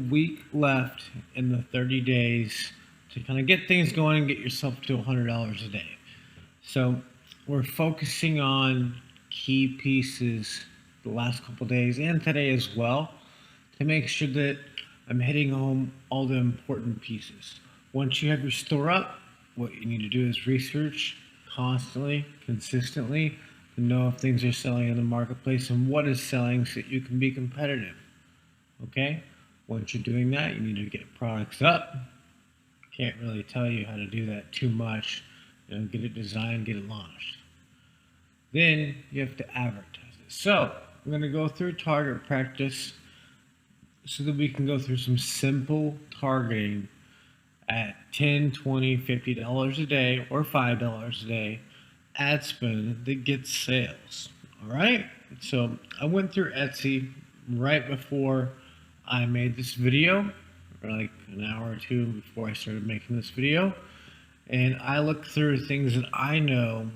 week left in the 30 days to kind of get things going and get yourself to $100 a day. So we're focusing on key pieces the last couple days and today as well to make sure that I'm hitting home all the important pieces. Once you have your store up, what you need to do is research constantly, consistently, to know if things are selling in the marketplace and what is selling so that you can be competitive. Okay? Once you're doing that, you need to get products up. Can't really tell you how to do that too much. Get it designed, get it launched. Then you have to advertise it. So I'm going to go through target practice so that we can go through some simple targeting at $10, $20, $50 a day or $5 a day ad spend that gets sales. All right. So I went through Etsy right before I made this video, or like an hour or two before I started making this video. And I looked through things that I know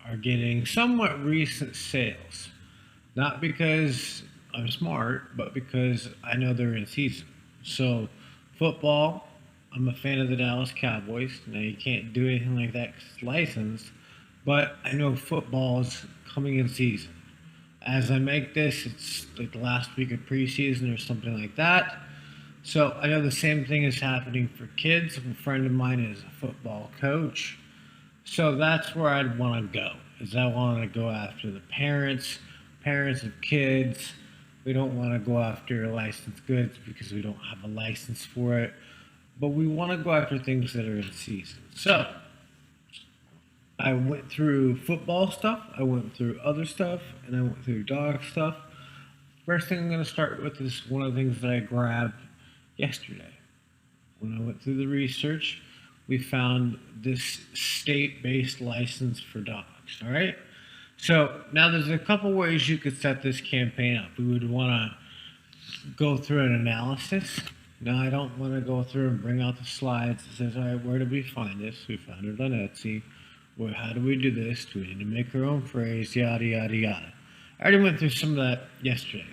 are getting somewhat recent sales. Not because I'm smart, but because I know they're in season. So football, I'm a fan of the Dallas Cowboys. Now you can't do anything like that because it's licensed, but I know football is coming in season. As I make this, it's like the last week of preseason or something like that. So I know the same thing is happening for kids. A friend of mine is a football coach. So that's where I'd want to go. Is I want to go after the parents of kids. We don't want to go after licensed goods because we don't have a license for it. But we want to go after things that are in season. So I went through football stuff, I went through other stuff, and I went through dog stuff. First thing I'm going to start with is one of the things that I grabbed yesterday. When I went through the research, we found this state-based license for dogs. All right. So now there's a couple ways you could set this campaign up. We would want to go through an analysis. Now I don't want to go through and bring out the slides that says, all right, where did we find this? We found it on Etsy. Well, how do we do this? Do we need to make our own phrase? Yada, yada, yada. I already went through some of that yesterday.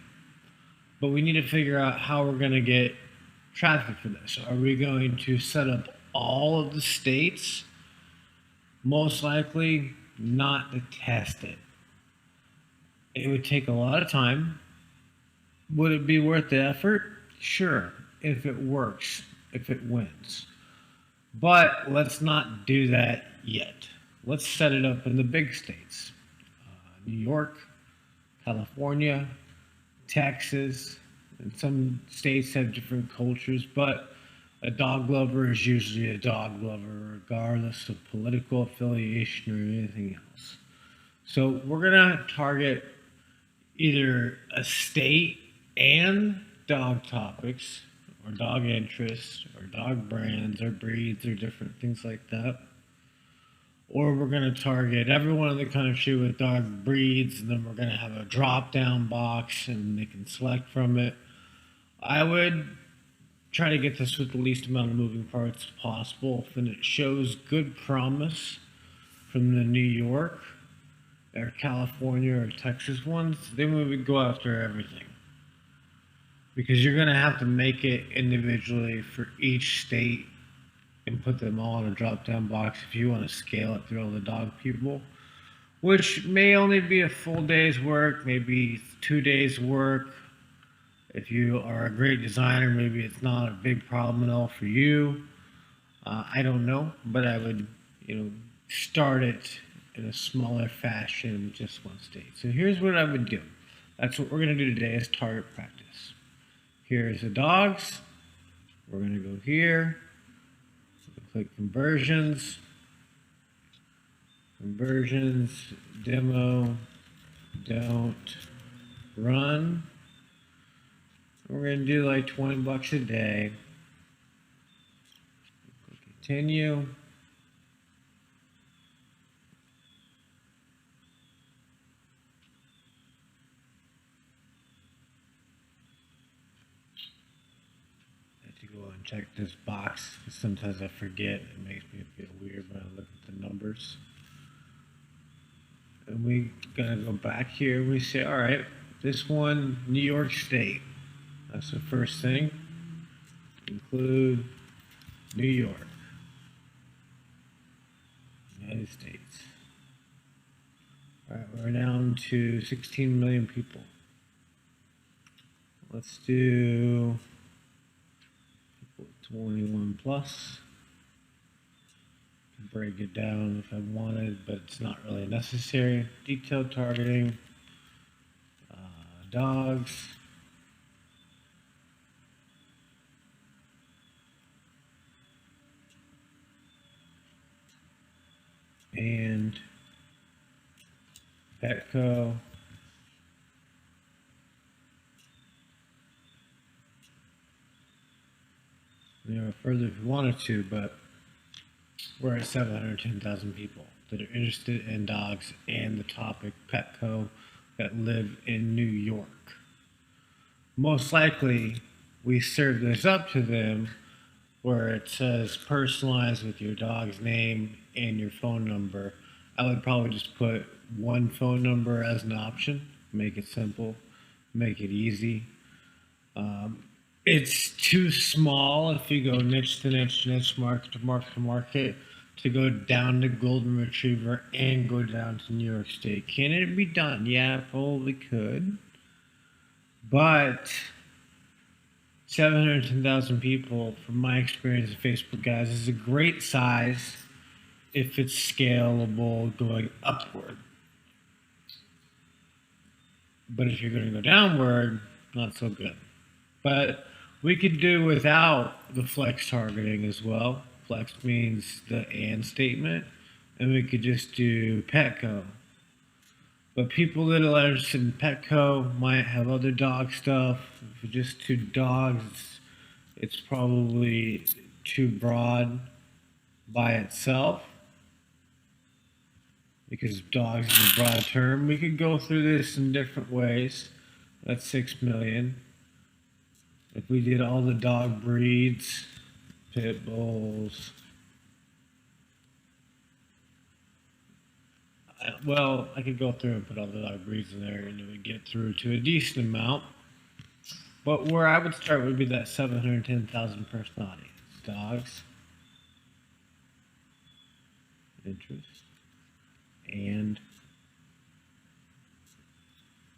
But we need to figure out how we're going to get traffic for this. Are we going to set up all of the states? Most likely not to test it. It would take a lot of time. Would it be worth the effort? Sure, if it works, if it wins. But let's not do that yet. Let's set it up in the big states. New York, California, Texas, and some states have different cultures, but a dog lover is usually a dog lover regardless of political affiliation or anything else. So we're going to target either a state and dog topics or dog interests or dog brands or breeds or different things like that. Or we're going to target everyone in the country with dog breeds, and then we're going to have a drop-down box and they can select from it. I would try to get this with the least amount of moving parts possible. If it shows good promise from the New York or California or Texas ones, then we would go after everything. Because you're going to have to make it individually for each state and put them all in a drop-down box if you want to scale it through all the dog people, which may only be a full day's work, maybe 2 days work. If you are a great designer, maybe it's not a big problem at all for you. I don't know, but I would, start it in a smaller fashion with just one state. So here's what I would do. That's what we're going to do today is target practice. Here's the dogs. We're going to go here. Click conversions, demo, don't run. We're going to do like $20 a day. Click continue. Go and check this box. Sometimes I forget. It makes me feel weird when I look at the numbers. And we gotta go back here. We say, all right, this one, New York State. That's the first thing. include New York, United States. All right, we're down to 16 million people. Let's do 21 plus. Break it down if I wanted, but it's not really necessary. Detailed targeting, dogs. And Petco. Further if you wanted to, but we're at 710,000 people that are interested in dogs and the topic Petco that live in New York. Most likely, we serve this up to them where it says personalized with your dog's name and your phone number. I would probably just put one phone number as an option, make it simple, make it easy. It's too small if you go niche to niche, niche market to market to market to go down to Golden Retriever and go down to New York State. Can it be done? Yeah, it probably could. But 710,000 people, from my experience at Facebook, guys, is a great size if it's scalable going upward. But if you're going to go downward, not so good. But we could do without the flex targeting as well. Flex means the and statement. And we could just do Petco. But people that are interested in Petco might have other dog stuff. If it's just two dogs, it's probably too broad by itself. Because dogs is a broad term. We could go through this in different ways. That's 6 million. If we did all the dog breeds, pit bulls, well, I could go through and put all the dog breeds in there and it would get through to a decent amount. But where I would start would be that 710,000 person audience. Dogs, interest, and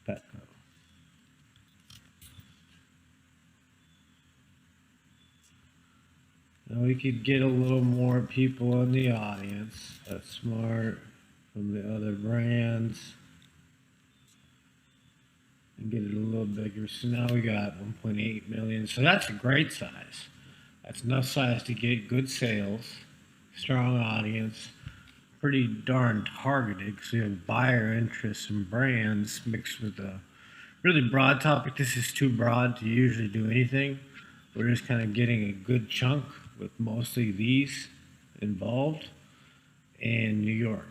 Petco. Now we could get a little more people in the audience. That's smart from the other brands. And get it a little bigger. So now we got 1.8 million. So that's a great size. That's enough size to get good sales, strong audience, pretty darn targeted because we have buyer interests and brands mixed with a really broad topic. This is too broad to usually do anything. We're just kind of getting a good chunk with mostly these involved and New York.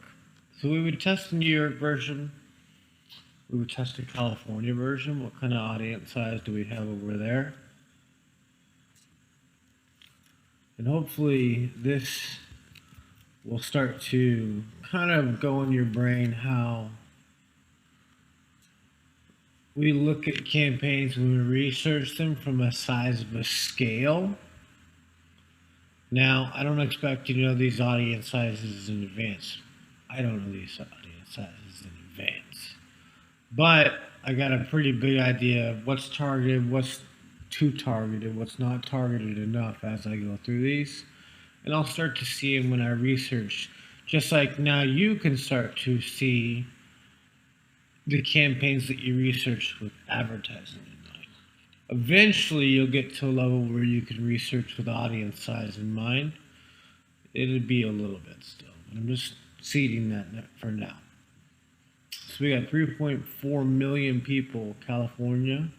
So we would test the New York version. We would test the California version. What kind of audience size do we have over there? And hopefully this will start to kind of go in your brain how we look at campaigns when we research them from a size of a scale. Now, I don't expect you to know these audience sizes in advance. I don't know these audience sizes in advance. But I got a pretty big idea of what's targeted, what's too targeted, what's not targeted enough as I go through these. And I'll start to see them when I research. Just like now you can start to see the campaigns that you research with advertising in mind. Eventually, you'll get to a level where you can research with audience size in mind. It'll be a little bit still, but I'm just seeding that for now. So we got 3.4 million people, California.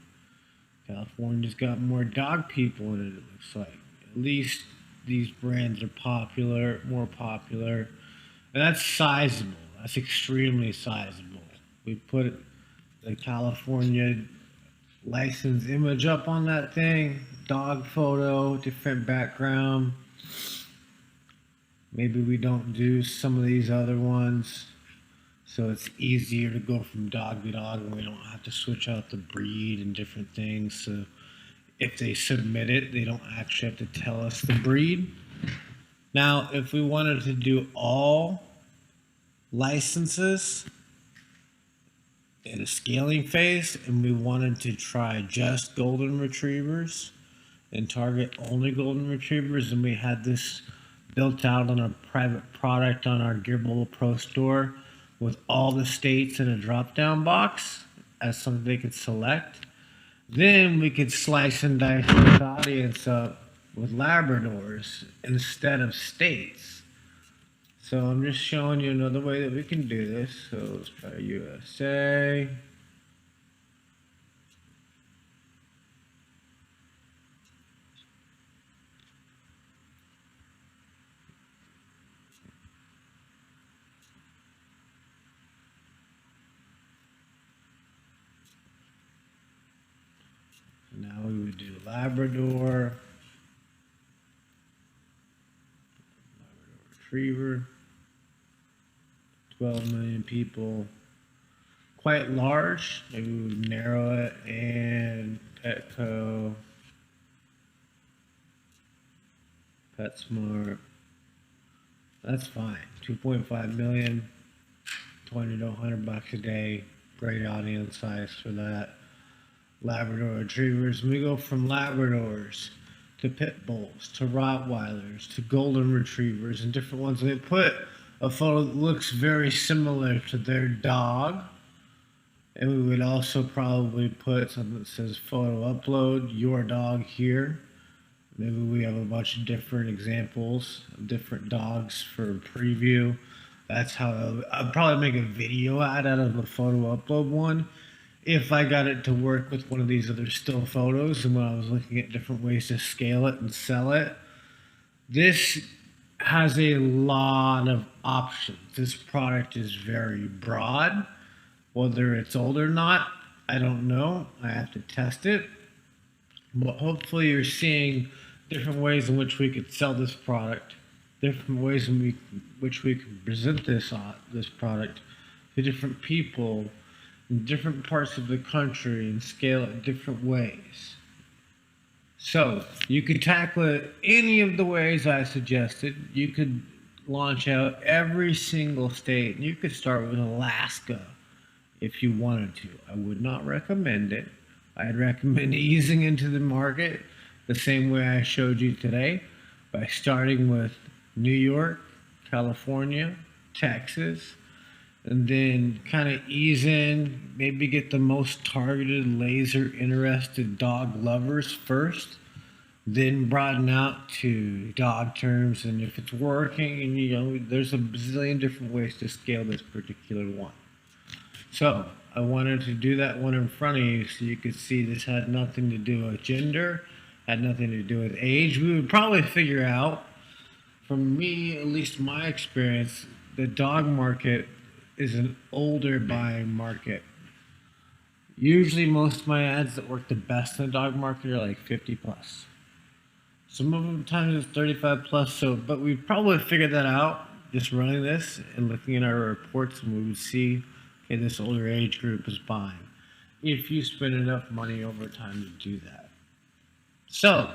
California's got more dog people in it looks like. At least these brands are popular, more popular. And that's sizable. That's extremely sizable. We put the California license image up on that thing, dog photo, different background. Maybe we don't do some of these other ones, so it's easier to go from dog to dog and we don't have to switch out the breed and different things. So if they submit it, they don't actually have to tell us the breed. Now, if we wanted to do all licenses in a scaling phase and we wanted to try just golden retrievers and target only golden retrievers, and we had this built out on a private product on our Gearbubble Pro store with all the states in a drop down box as something they could select, then we could slice and dice this audience up with Labradors instead of states. So I'm just showing you another way that we can do this. So let's try USA. Now we would do Labrador Retriever, 12 million people, quite large. Maybe we would narrow it, and Petco, PetSmart, that's fine. 2.5 million, 20 to 100 bucks a day, great audience size for that. Labrador Retrievers. We go from Labradors to Pit Bulls to Rottweilers to Golden Retrievers and different ones. They put a photo that looks very similar to their dog. And we would also probably put something that says photo upload, your dog here. Maybe we have a bunch of different examples of different dogs for preview. That's how I'd probably make a video out of the photo upload one if I got it to work with one of these other still photos and when I was looking at different ways to scale it and sell it. This has a lot of options. This product is very broad. Whether it's old or not, I don't know. I have to test it. But hopefully you're seeing different ways in which we could sell this product, different ways in which we can present this product to different people in different parts of the country and scale it different ways. So you could tackle it any of the ways I suggested. You could launch out every single state. You could start with Alaska if you wanted to. I would not recommend it. I'd recommend easing into the market the same way I showed you today by starting with New York, California, Texas, and then kind of ease in, maybe get the most targeted, laser interested dog lovers first, then broaden out to dog terms. And if it's working, and you know, there's a bazillion different ways to scale this particular one. So I wanted to do that one in front of you so you could see this had nothing to do with gender, had nothing to do with age. We would probably figure out, from me, at least my experience, the dog market is an older buying market. Usually most of my ads that work the best in the dog market are like 50 plus. Some of them times it's 35 plus, so, but we probably figured that out just running this and looking at our reports, and we would see, okay, this older age group is buying. If you spend enough money over time to do that. So,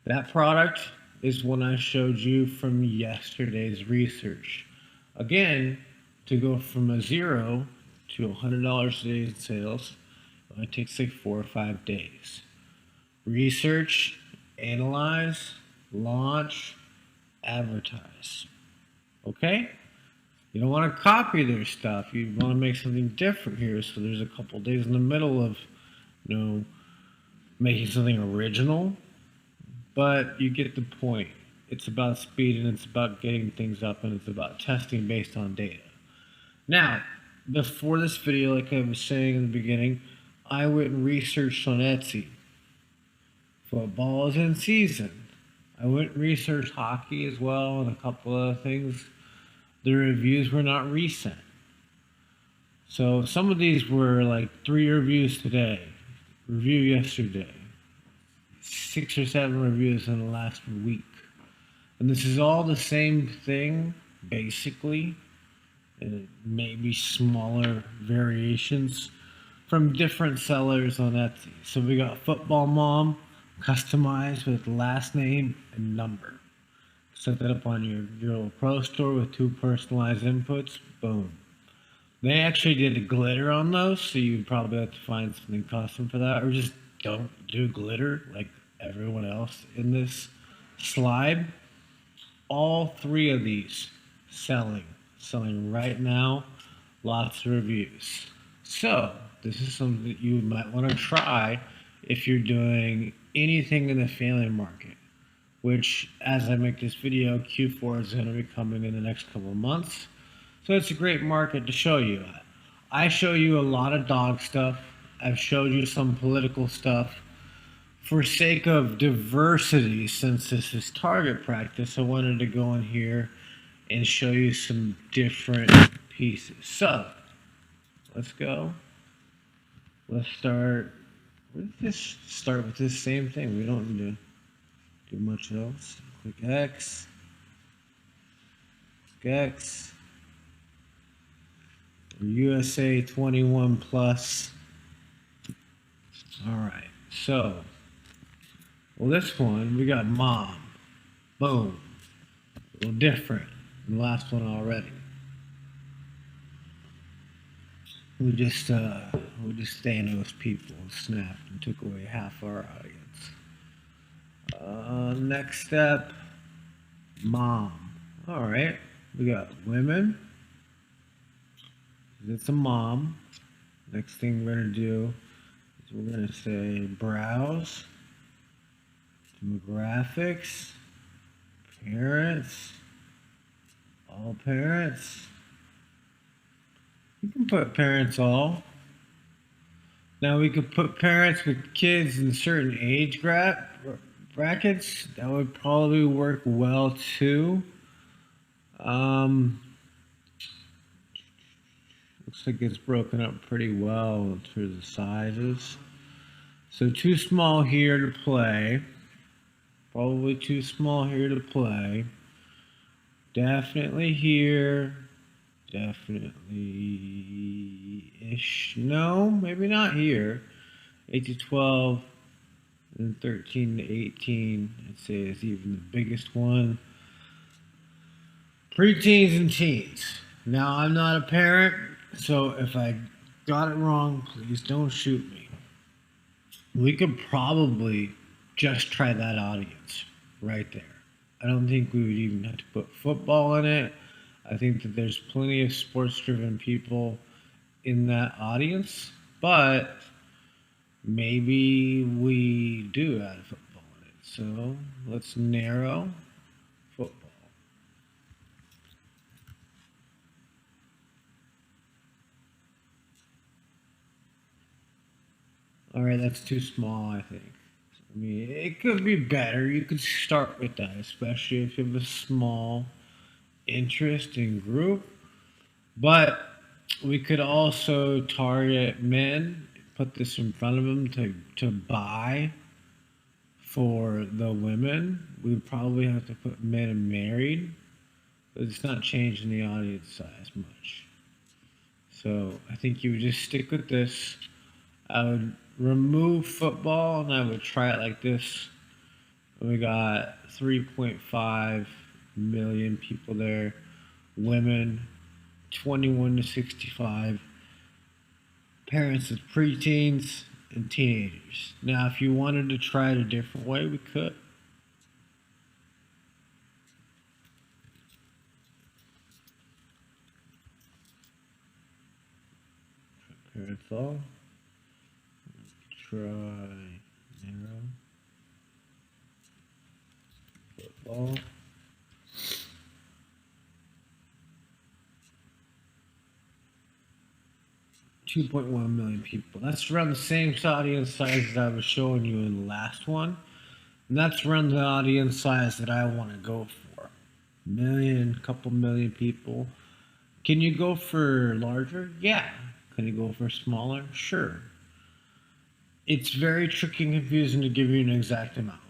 that product is one I showed you from yesterday's research. Again, to go from a $0 to $100 a day in sales, it only takes like 4 or 5 days. Research, analyze, launch, advertise. Okay? You don't want to copy their stuff. You want to make something different here. So there's a couple days in the middle of, you know, making something original, but you get the point. It's about speed, and it's about getting things up, and it's about testing based on data. Now, before this video, like I was saying in the beginning, I went and researched on Etsy. Football is in season. I went and researched hockey as well and a couple other things. The reviews were not recent. So some of these were like 3 reviews today, review yesterday, 6 or 7 reviews in the last week. And this is all the same thing, basically, and maybe smaller variations from different sellers on Etsy. So we got Football Mom, customized with last name and number. Set that up on your little pro store with 2 personalized inputs. Boom. They actually did a glitter on those, so you'd probably have to find something custom for that, or just don't do glitter like everyone else in this slide. All 3 of these selling right now. Lots of reviews. So this is something that you might want to try if you're doing anything in the family market, which, as I make this video, Q4 is going to be coming in the next couple of months. So it's a great market to show you at. I show you a lot of dog stuff. I've showed you some political stuff. For sake of diversity, since this is target practice, I wanted to go in here and show you some different pieces. So let's go. Let's start. Let's start with this same thing. We don't need to do much else. Click X. Click X. USA 21 plus. All right. So, well, this one we got mom. Boom. A little different than the last one already. We just Thanos people snapped and took away half our audience. Next step, mom. All right, we got women. It's a mom. Next thing we're gonna do is we're gonna say browse, demographics, parents, all parents. You can put parents all. Now we could put parents with kids in certain age brackets. That would probably work well too. Looks like it's broken up pretty well in terms of sizes. So too small here to play. Probably too small here to play. Definitely here. Definitely-ish. No, maybe not here. 8 to 12 and 13 to 18. I'd say is even the biggest one. Preteens and teens. Now, I'm not a parent, so if I got it wrong, please don't shoot me. We could probably just try that audience right there. I don't think we would even have to put football in it. I think that there's plenty of sports-driven people in that audience, but maybe we do add football in it. So let's narrow football. All right, that's too small, I think. I mean, it could be better. You could start with that, especially if you have a small interest in group. But we could also target men, put this in front of them to buy for the women. We would probably have to put men and married, but it's not changing the audience size much. So I think you would just stick with this. I would remove football and I would try it like this. We got 3.5 million people there. Women 21 to 65. Parents with preteens and teenagers. Now, if you wanted to try it a different way, we could. Parents all. Try narrow. Football. $2.1 million people. That's around the same audience size as I was showing you in the last one. And that's around the audience size that I want to go for. Couple million people. Can you go for larger? Yeah. Can you go for smaller? Sure. It's very tricky and confusing to give you an exact amount.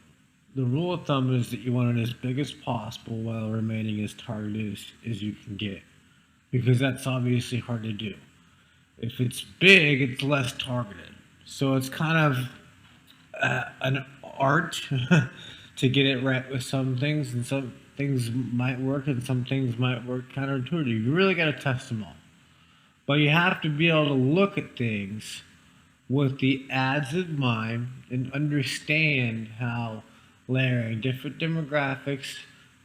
The rule of thumb is that you want it as big as possible while remaining as targeted as you can get. Because that's obviously hard to do. If it's big, it's less targeted. So it's kind of an art to get it right with some things, and some things might work and some things might work counterintuitive. You really got to test them all. But you have to be able to look at things with the ads in mind and understand how layering different demographics,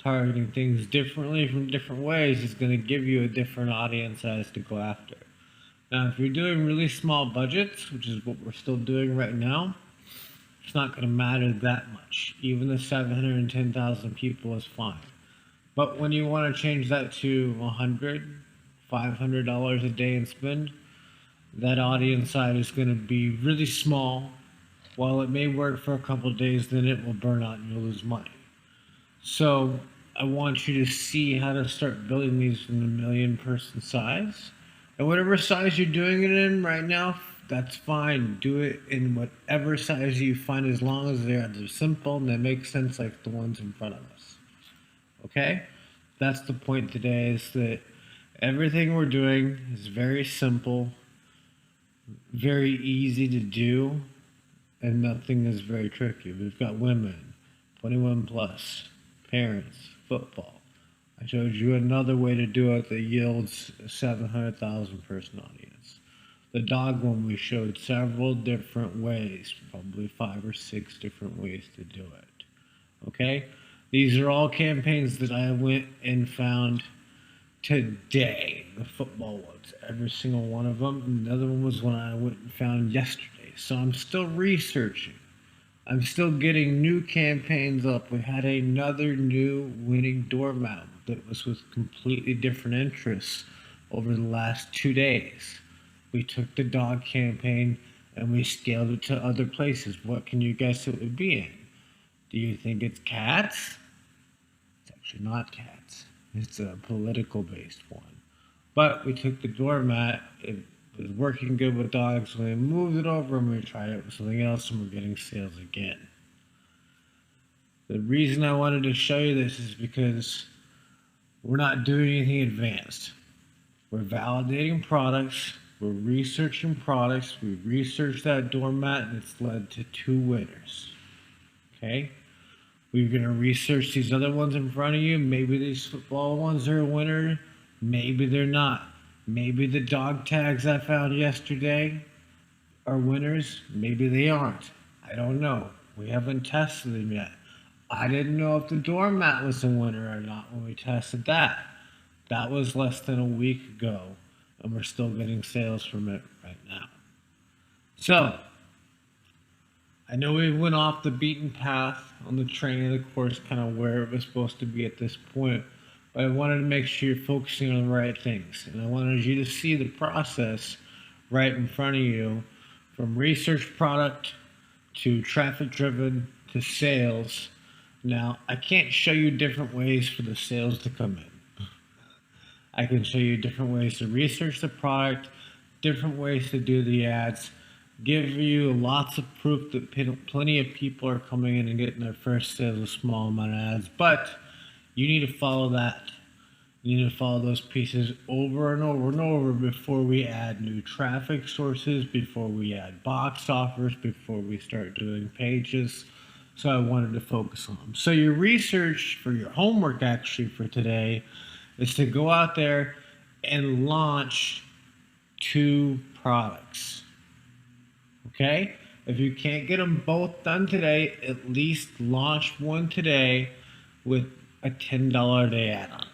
targeting things differently from different ways is going to give you a different audience size to go after. Now, if you're doing really small budgets, which is what we're still doing right now, it's not going to matter that much. Even the 710,000 people is fine. But when you want to change that to $100, $500 a day and spend, that audience side is going to be really small. While it may work for a couple of days, then it will burn out and you'll lose money. So I want you to see how to start building these in the million person size. And whatever size you're doing it in right now, that's fine. Do it in whatever size you find, as long as they're simple and they make sense, like the ones in front of us. Okay? That's the point today, is that everything we're doing is very simple, very easy to do, and nothing is very tricky. We've got women, 21 plus, parents, football. I showed you another way to do it that yields a 700,000 person audience. The dog one, we showed several different ways, probably 5 or 6 different ways to do it. Okay? These are all campaigns that I went and found today, the football ones, every single one of them. And the other one was one I went and found yesterday. So I'm still researching. I'm still getting new campaigns up. We had another new winning doormat that was with completely different interests over the last 2 days. We took the dog campaign and we scaled it to other places. What can you guess it would be in? Do you think it's cats? It's actually not cats. It's a political based one. But we took the doormat, it was working good with dogs, so we moved it over and we tried it with something else, and we're getting sales again. The reason I wanted to show you this is because we're not doing anything advanced. We're validating products, we're researching products, we researched that doormat, and it's led to 2 winners. Okay? We're going to research these other ones in front of you. Maybe these football ones are a winner. Maybe they're not. Maybe the dog tags I found yesterday are winners. Maybe they aren't. I don't know. We haven't tested them yet. I didn't know if the doormat was a winner or not when we tested that. That was less than a week ago, and we're still getting sales from it right now. So, I know we went off the beaten path on the training of the course, kind of where it was supposed to be at this point, but I wanted to make sure you're focusing on the right things, and I wanted you to see the process right in front of you, from research product to traffic driven to sales. Now, I can't show you different ways for the sales to come in. I can show you different ways to research the product, different ways to do the ads, give you lots of proof that plenty of people are coming in and getting their first sales with small amount of ads, but you need to follow that. You need to follow those pieces over and over and over before we add new traffic sources, before we add box offers, before we start doing pages. So I wanted to focus on them. So your research for your homework actually for today is to go out there and launch 2 products. Okay? If you can't get them both done today, at least launch one today with a $10 a day add-on.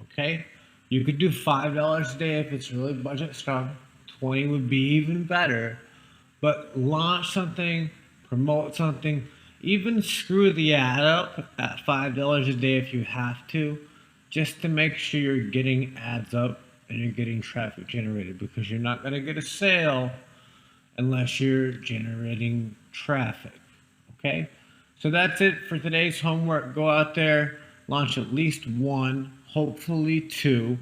Okay? You could do $5 a day if it's really budget strong. 20 would be even better. But launch something, promote something, even screw the ad up at $5 a day if you have to, just to make sure you're getting ads up and you're getting traffic generated, because you're not going to get a sale unless you're generating traffic. Okay? So that's it for today's homework. Go out there, launch at least 1, hopefully 2.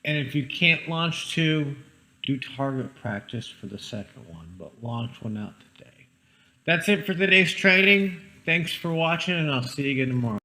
And if you can't launch 2, do target practice for the second one, but launch one out today. That's it for today's training. Thanks for watching, and I'll see you again tomorrow.